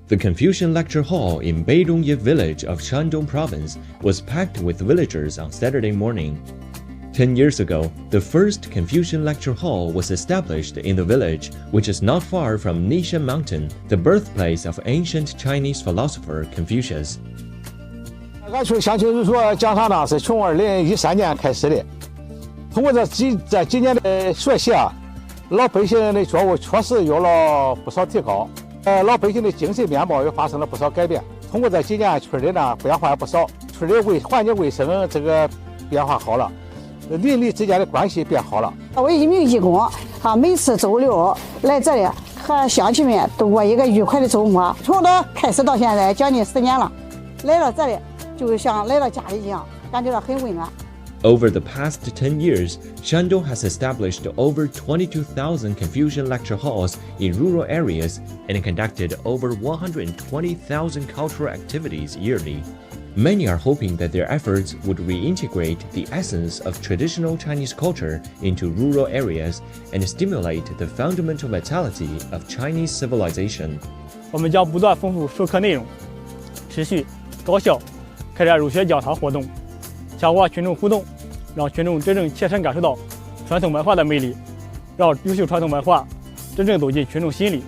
The Confucian Lecture Hall in Beidongye village of Shandong province was packed with villagers on Saturday morning. 10 years ago, the first Confucian Lecture Hall was established in the village, which is not far from Nishan Mountain, the birthplace of ancient Chinese philosopher Confucius. 俺乡亲儒说讲堂呢是从2013年开始的，通过这几年的学习啊，老百姓的觉悟确实有了不少提高，老百姓的精神面貌也发生了不少改变。通过这几年，村里呢变化也不少，村里环境卫生这个变化好了，邻里之间的关系变好了。我一名义工，每次周六来这里和乡亲们度过一个愉快的周末。从这开始到现在将近10年了，来到这里就像来到家里一样，感觉到很温暖。Over the past 10 years, Shandong has established over 22,000 Confucian lecture halls in rural areas and conducted over 120,000 cultural activities yearly. Many are hoping that their efforts would reintegrate the essence of traditional Chinese culture into rural areas and stimulate the fundamental vitality of Chinese civilization. 我们将不断丰富授课内容，持续高效开展儒学讲堂活动，强化群众互动，让群众真正切身感受到传统文化的魅力，让优秀传统文化真正走进群众心里。